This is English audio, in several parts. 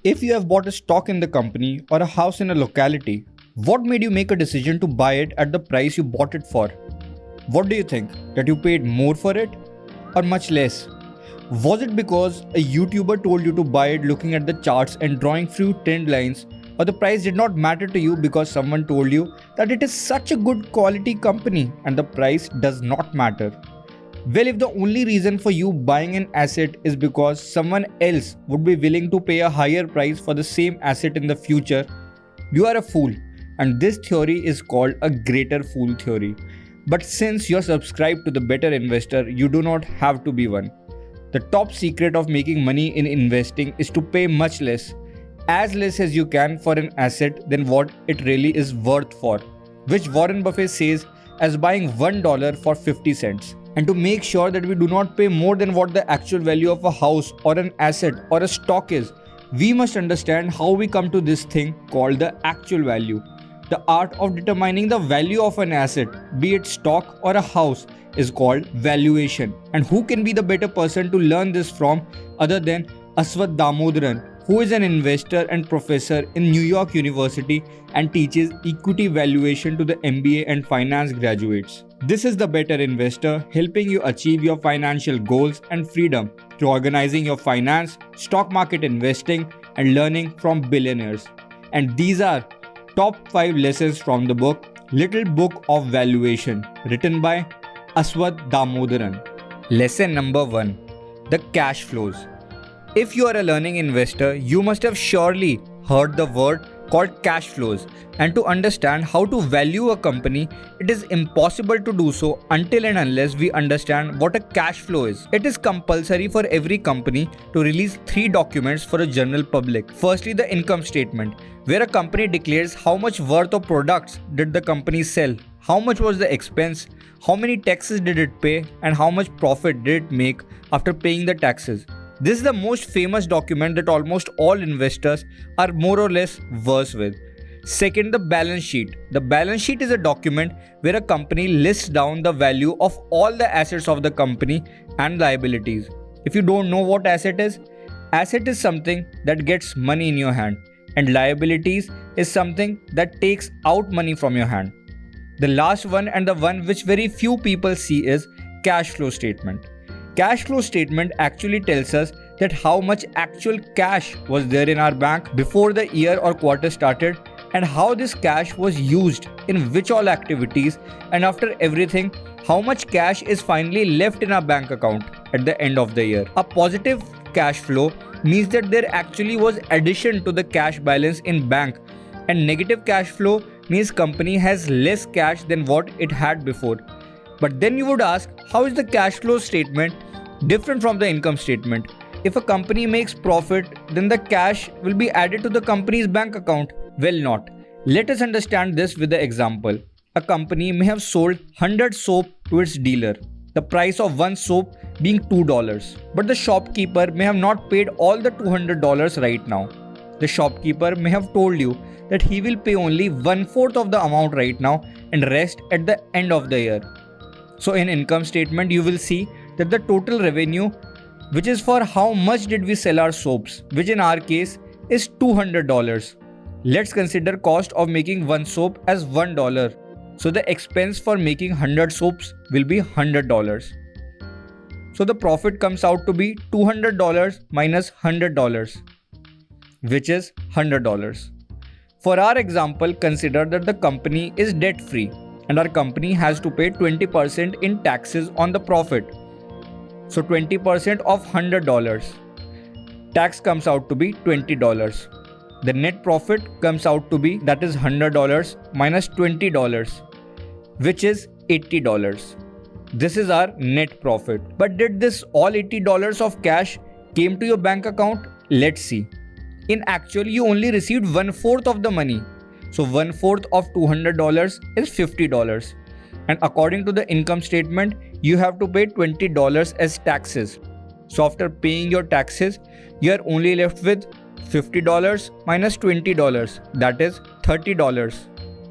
If you have bought a stock in the company or a house in a locality, what made you make a decision to buy it at the price you bought it for? What do you think? That you paid more for it or much less? Was it because a YouTuber told you to buy it looking at the charts and drawing few trend lines, or the price did not matter to you because someone told you that it is such a good quality company and the price does not matter? Well, if the only reason for you buying an asset is because someone else would be willing to pay a higher price for the same asset in the future, you are a fool. And this theory is called a greater fool theory. But since you're subscribed to the Better Investor, you do not have to be one. The top secret of making money in investing is to pay much less, as less as you can for an asset than what it really is worth for, which Warren Buffett says as buying $1 for 50 cents. And to make sure that we do not pay more than what the actual value of a house or an asset or a stock is, we must understand how we come to this thing called the actual value. The art of determining the value of an asset, be it stock or a house, is called valuation. And who can be the better person to learn this from other than Aswath Damodaran, who is an investor and professor in New York University and teaches equity valuation to the MBA and finance graduates. This is the Better Investor, helping you achieve your financial goals and freedom through organizing your finance, stock market investing, and learning from billionaires. And these are top 5 lessons from the book Little Book of Valuation, written by Aswath Damodaran. Lesson number 1. The cash flows. If you are a learning investor, you must have surely heard the word called cash flows. And to understand how to value a company, it is impossible to do so until and unless we understand what a cash flow is. It is compulsory for every company to release 3 documents for a general public. Firstly, the income statement, where a company declares how much worth of products did the company sell, how much was the expense, how many taxes did it pay, and how much profit did it make after paying the taxes. This is the most famous document that almost all investors are more or less versed with. Second, the balance sheet. The balance sheet is a document where a company lists down the value of all the assets of the company and liabilities. If you don't know what asset is something that gets money in your hand, and liabilities is something that takes out money from your hand. The last one, and the one which very few people see, is cash flow statement. Cash flow statement actually tells us that how much actual cash was there in our bank before the year or quarter started, and how this cash was used in which all activities, and after everything, how much cash is finally left in our bank account at the end of the year. A positive cash flow means that there actually was addition to the cash balance in bank, and negative cash flow means company has less cash than what it had before. But then you would ask, how is the cash flow statement different from the income statement? If a company makes profit, then the cash will be added to the company's bank account. Well, not. Let us understand this with the example. A company may have sold 100 soap to its dealer, the price of one soap being $2. But the shopkeeper may have not paid all the $200 right now. The shopkeeper may have told you that he will pay only 1/4 of the amount right now and rest at the end of the year. So in income statement, you will see that the total revenue, which is for how much did we sell our soaps, which in our case is $200. Let's consider cost of making one soap as $1. So the expense for making 100 soaps will be $100. So the profit comes out to be $200 minus $100, which is $100. For our example, consider that the company is debt free and our company has to pay 20% in taxes on the profit. So 20% of $100. Tax comes out to be $20. The net profit comes out to be, that is $100 minus $20, which is $80. This is our net profit. But did this all $80 of cash came to your bank account? Let's see. In actual, you only received 1/4 of the money. So 1/4 of $200 is $50. And according to the income statement, you have to pay $20 as taxes. So after paying your taxes, you are only left with $50 minus $20, that is $30.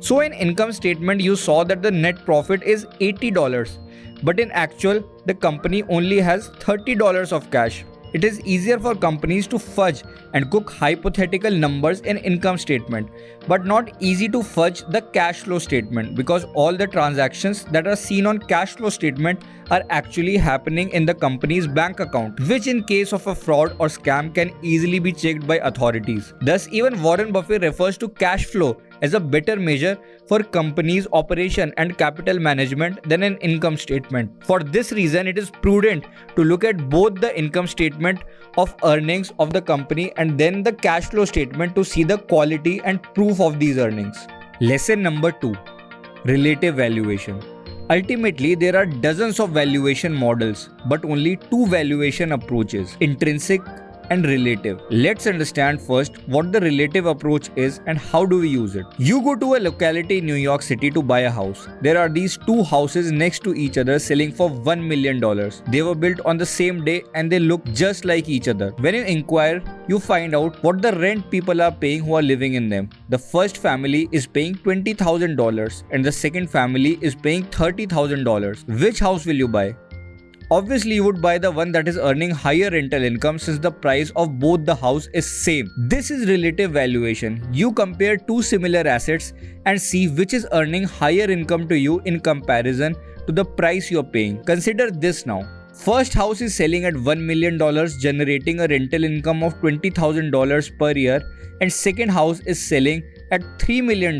So in income statement, you saw that the net profit is $80, but in actual, the company only has $30 of cash. It is easier for companies to fudge and cook hypothetical numbers in income statement, but not easy to fudge the cash flow statement because all the transactions that are seen on cash flow statement are actually happening in the company's bank account, which in case of a fraud or scam can easily be checked by authorities. Thus, even Warren Buffett refers to cash flow as a better measure for companies' operation and capital management than an income statement. For this reason, it is prudent to look at both the income statement of earnings of the company and then the cash flow statement to see the quality and proof of these earnings. Lesson number 2. Relative valuation. Ultimately, there are dozens of valuation models, but only two valuation approaches: intrinsic and relative. Let's understand first what the relative approach is and how do we use it. You go to a locality in New York City to buy a house. There are these two houses next to each other selling for $1 million. They were built on the same day and they look just like each other. When you inquire, you find out what the rent people are paying who are living in them. The first family is paying $20,000 and the second family is paying $30,000. Which house will you buy? Obviously, you would buy the one that is earning higher rental income since the price of both the house is same. This is relative valuation. You compare two similar assets and see which is earning higher income to you in comparison to the price you are paying. Consider this now. First house is selling at $1 million, generating a rental income of $20,000 per year, and second house is selling at $3 million,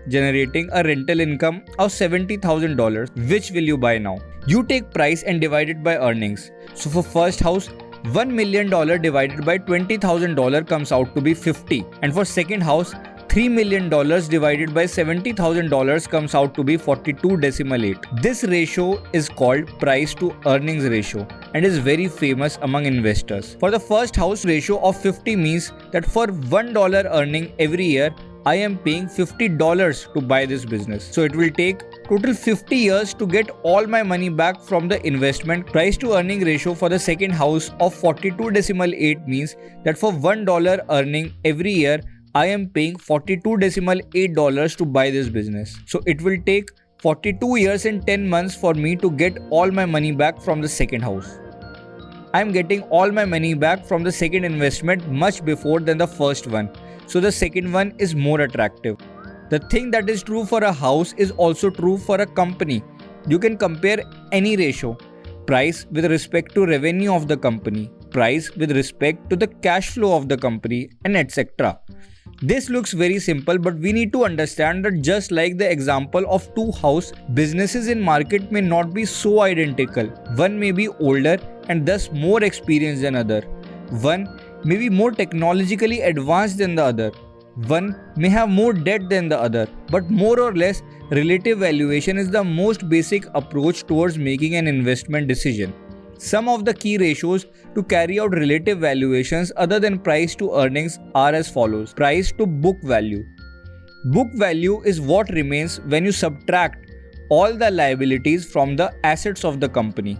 generating a rental income of $70,000. Which will you buy now? You take price and divide it by earnings. So for first house, $1 million divided by $20,000 comes out to be 50. And for second house, $3 million divided by $70,000 comes out to be 42.8. This ratio is called price to earnings ratio and is very famous among investors. For the first house, ratio of 50 means that for $1 earning every year, I am paying $50 to buy this business. So it will take total 50 years to get all my money back from the investment. Price to earning ratio for the second house of 42.8 means that for $1 earning every year, I am paying $42.8 to buy this business. So it will take 42 years and 10 months for me to get all my money back from the second house. I am getting all my money back from the second investment much before than the first one. So the second one is more attractive. The thing that is true for a house is also true for a company. You can compare any ratio: price with respect to revenue of the company, price with respect to the cash flow of the company, and etc. This looks very simple, but we need to understand that just like the example of two house, businesses in market may not be so identical. One may be older and thus more experienced than other. One may be more technologically advanced than the other. One may have more debt than the other. But more or less, relative valuation is the most basic approach towards making an investment decision. Some of the key ratios to carry out relative valuations other than price to earnings are as follows. Price to book value. Book value is what remains when you subtract all the liabilities from the assets of the company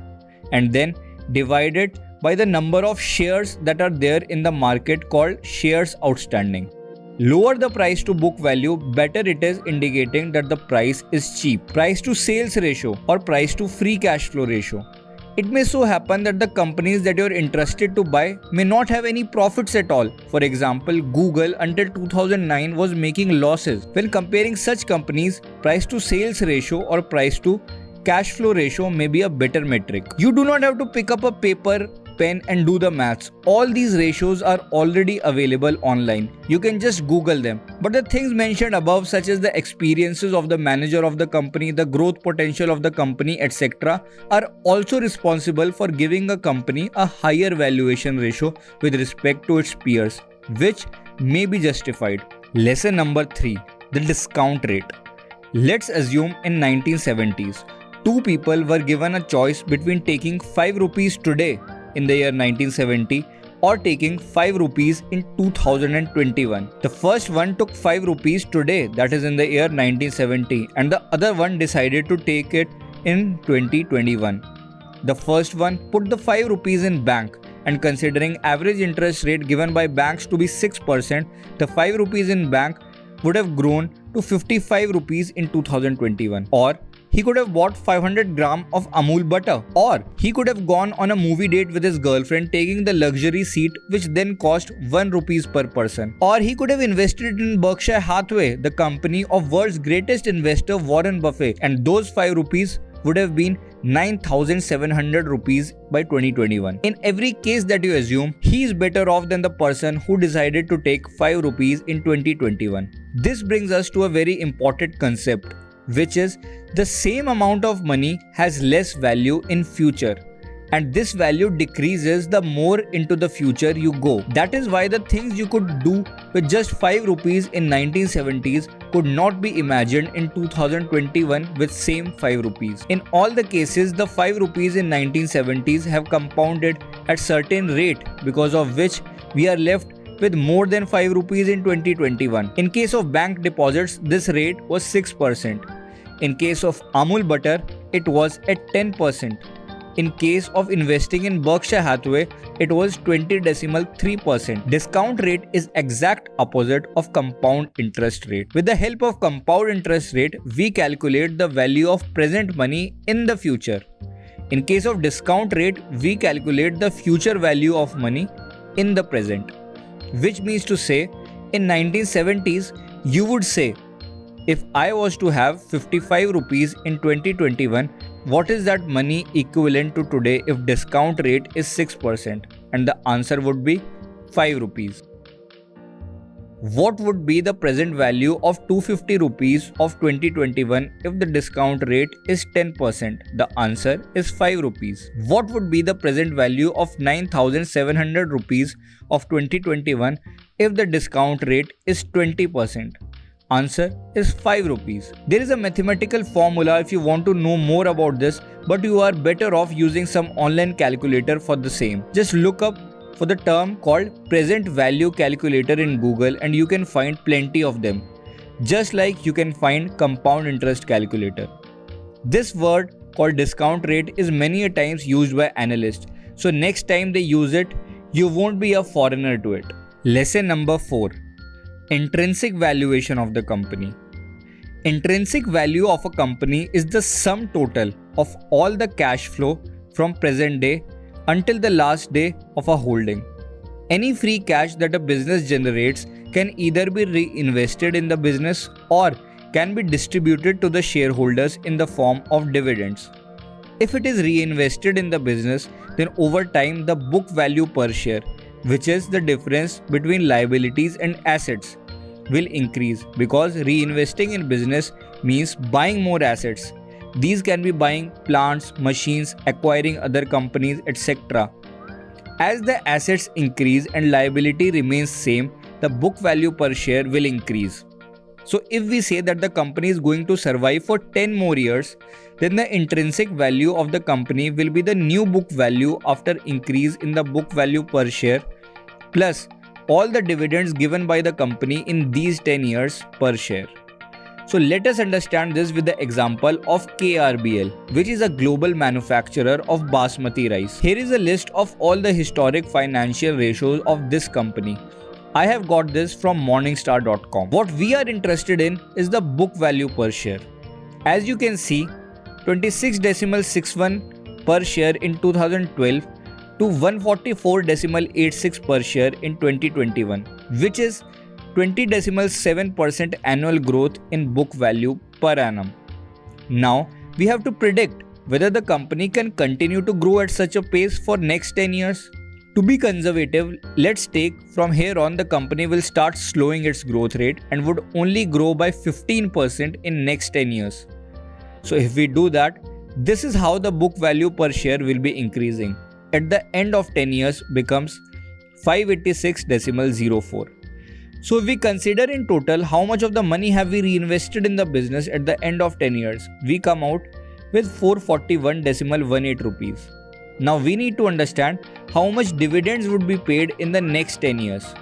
and then divide it by the number of shares that are there in the market called shares outstanding. Lower the price to book value, better it is, indicating that the price is cheap. Price to sales ratio or price to free cash flow ratio. It may so happen that the companies that you are interested to buy may not have any profits at all. For example, Google until 2009 was making losses. When comparing such companies, price to sales ratio or price to cash flow ratio may be a better metric. You do not have to pick up a paper, pen and do the maths. All these ratios are already available online. You can just Google them. But the things mentioned above, such as the experiences of the manager of the company, the growth potential of the company, etc., are also responsible for giving a company a higher valuation ratio with respect to its peers, which may be justified. Lesson number 3. The discount rate. Let's assume in 1970s, two people were given a choice between taking 5 rupees today in the year 1970 or taking 5 rupees in 2021. The first one took 5 rupees today, that is in the year 1970, and the other one decided to take it in 2021. The first one put the 5 rupees in bank, and considering average interest rate given by banks to be 6%, the 5 rupees in bank would have grown to 55 rupees in 2021, or he could have bought 500 gram of Amul butter. Or he could have gone on a movie date with his girlfriend taking the luxury seat which then cost 1 rupees per person. Or he could have invested in Berkshire Hathaway, the company of world's greatest investor Warren Buffett, and those 5 rupees would have been 9,700 rupees by 2021. In every case that you assume, he is better off than the person who decided to take 5 rupees in 2021. This brings us to a very important concept, which is the same amount of money has less value in future, and this value decreases the more into the future you go. That is why the things you could do with just 5 rupees in 1970s could not be imagined in 2021 with same 5 rupees. In all the cases, the 5 rupees in 1970s have compounded at certain rate, because of which we are left with more than 5 rupees in 2021. In case of bank deposits, this rate was 6%. In case of Amul butter, it was at 10%. In case of investing in Berkshire Hathaway, it was 20.3%. Discount rate is exact opposite of compound interest rate. With the help of compound interest rate, we calculate the value of present money in the future. In case of discount rate, we calculate the future value of money in the present. Which means to say, in 1970s, you would say, if I was to have 55 rupees in 2021, what is that money equivalent to today if discount rate is 6%? And the answer would be 5 rupees. What would be the present value of 250 rupees of 2021 if the discount rate is 10%? The answer is 5 rupees. What would be the present value of 9,700 rupees of 2021 if the discount rate is 20%? Answer is 5 rupees. There is a mathematical formula if you want to know more about this, but you are better off using some online calculator for the same. Just look up for the term called present value calculator in Google and you can find plenty of them. Just like you can find compound interest calculator. This word called discount rate is many a times used by analysts. So next time they use it, you won't be a foreigner to it. Lesson number 4. Intrinsic valuation of the company. Intrinsic value of a company is the sum total of all the cash flow from present day until the last day of a holding. Any free cash that a business generates can either be reinvested in the business or can be distributed to the shareholders in the form of dividends. If it is reinvested in the business, then over time the book value per share, which is the difference between liabilities and assets, will increase, because reinvesting in business means buying more assets. These can be buying plants, machines, acquiring other companies, etc. As the assets increase and liability remains same, the book value per share will increase. So if we say that the company is going to survive for 10 more years, then the intrinsic value of the company will be the new book value after increase in the book value per share plus all the dividends given by the company in these 10 years per share. So let us understand this with the example of KRBL, which is a global manufacturer of basmati rice. Here is a list of all the historic financial ratios of this company. I have got this from morningstar.com. What we are interested in is the book value per share. As you can see, 26.61 per share in 2012 to 144.86 per share in 2021, which is 20.7% annual growth in book value per annum. Now, we have to predict whether the company can continue to grow at such a pace for next 10 years. To be conservative, let's take from here on the company will start slowing its growth rate and would only grow by 15% in next 10 years. So if we do that, this is how the book value per share will be increasing. At the end of 10 years becomes 586.04. So if we consider in total how much of the money have we reinvested in the business at the end of 10 years, we come out with 441.18 rupees. Now we need to understand how much dividends would be paid in the next 10 years.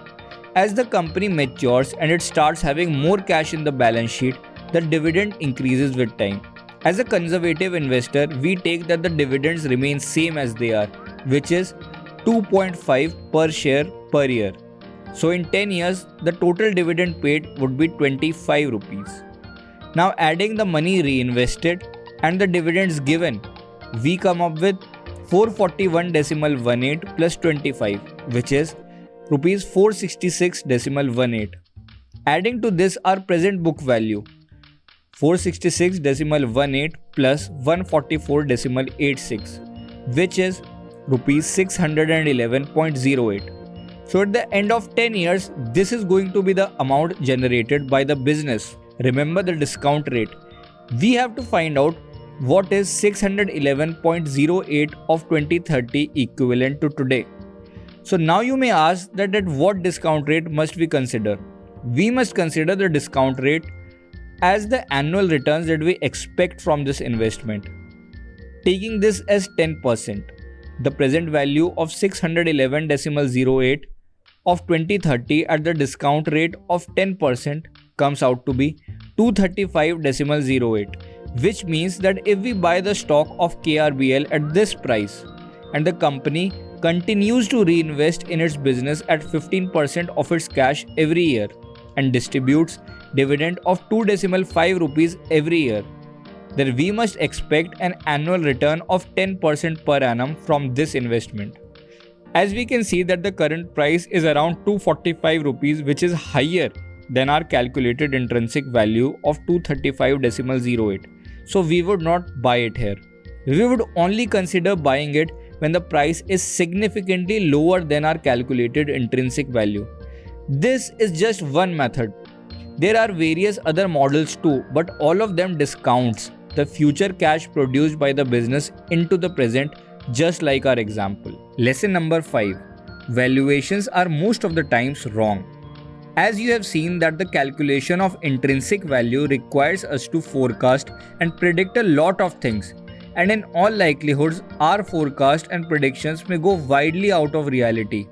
As the company matures and it starts having more cash in the balance sheet, the dividend increases with time. As a conservative investor, we take that the dividends remain same as they are, which is 2.5 per share per year. So in 10 years, the total dividend paid would be 25 rupees. Now adding the money reinvested and the dividends given, we come up with 441.18 plus 25, which is rupees 466.18. Adding to this our present book value, 466.18 plus 144.86, which is rupees 611.08. So at the end of 10 years, this is going to be the amount generated by the business. Remember the discount rate. We have to find out what is 611.08 of 2030 equivalent to today. So now you may ask that at what discount rate must we consider? We must consider the discount rate as the annual returns that we expect from this investment. Taking this as 10%, the present value of 611.08 of 2030 at the discount rate of 10% comes out to be 235.08, which means that if we buy the stock of KRBL at this price and the company continues to reinvest in its business at 15% of its cash every year and distributes dividend of 2.5 rupees every year, then we must expect an annual return of 10% per annum from this investment. As we can see that the current price is around 245 rupees, which is higher than our calculated intrinsic value of 235.08. So we would not buy it here. We would only consider buying it when the price is significantly lower than our calculated intrinsic value. This is just one method. There are various other models too, but all of them discounts the future cash produced by the business into the present, just like our example. Lesson number 5. Valuations are most of the times wrong. As you have seen that the calculation of intrinsic value requires us to forecast and predict a lot of things, and in all likelihoods our forecast and predictions may go widely out of reality.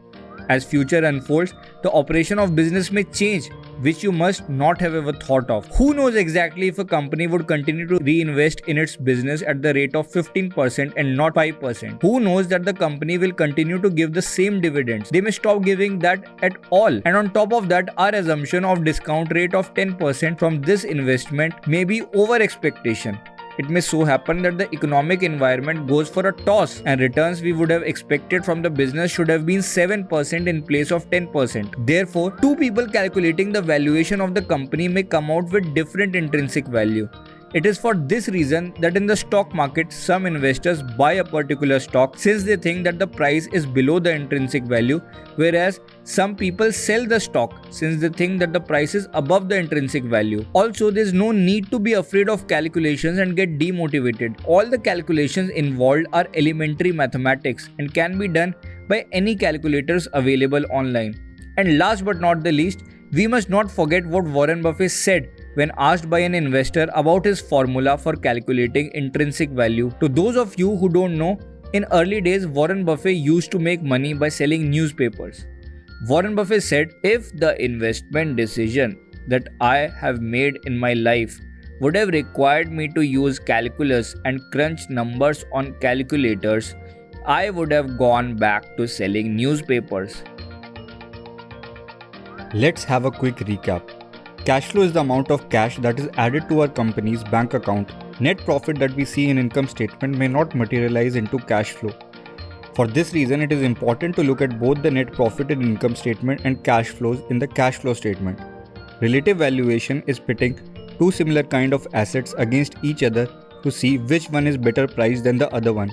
As future unfolds, the operation of business may change, which you must not have ever thought of. Who knows exactly if a company would continue to reinvest in its business at the rate of 15% and not 5%? Who knows that the company will continue to give the same dividends? They may stop giving that at all. And on top of that, our assumption of discount rate of 10% from this investment may be over expectation. It may so happen that the economic environment goes for a toss and returns we would have expected from the business should have been 7% in place of 10%. Therefore, two people calculating the valuation of the company may come out with different intrinsic value. It is for this reason that in the stock market, some investors buy a particular stock since they think that the price is below the intrinsic value, whereas some people sell the stock since they think that the price is above the intrinsic value. Also, there is no need to be afraid of calculations and get demotivated. All the calculations involved are elementary mathematics and can be done by any calculators available online. And last but not the least, we must not forget what Warren Buffett said when asked by an investor about his formula for calculating intrinsic value. To those of you who don't know, in early days, Warren Buffett used to make money by selling newspapers. Warren Buffett said, if the investment decision that I have made in my life would have required me to use calculus and crunch numbers on calculators, I would have gone back to selling newspapers. Let's have a quick recap. Cash flow is the amount of cash that is added to our company's bank account. Net profit that we see in income statement may not materialize into cash flow. For this reason, it is important to look at both the net profit in income statement and cash flows in the cash flow statement. Relative valuation is pitting two similar kind of assets against each other to see which one is better priced than the other one.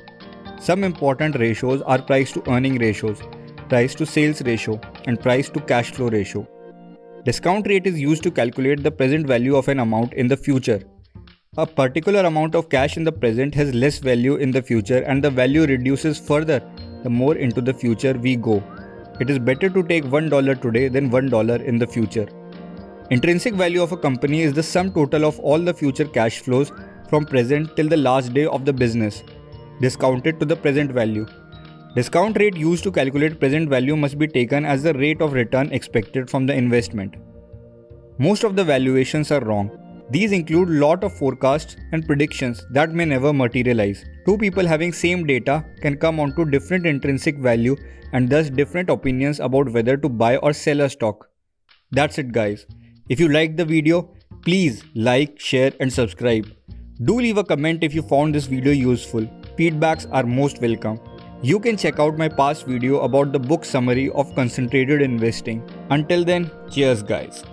Some important ratios are price to earning ratios, price to sales ratio, and price to cash flow ratio. Discount rate is used to calculate the present value of an amount in the future. A particular amount of cash in the present has less value in the future and the value reduces further the more into the future we go. It is better to take $1 today than $1 in the future. Intrinsic value of a company is the sum total of all the future cash flows from present till the last day of the business, discounted to the present value. Discount rate used to calculate present value must be taken as the rate of return expected from the investment. Most of the valuations are wrong. These include lot of forecasts and predictions that may never materialize. Two people having same data can come onto different intrinsic value and thus different opinions about whether to buy or sell a stock. That's it guys. If you liked the video, please like, share and subscribe. Do leave a comment if you found this video useful. Feedbacks are most welcome. You can check out my past video about the book summary of concentrated investing. Until then, cheers guys.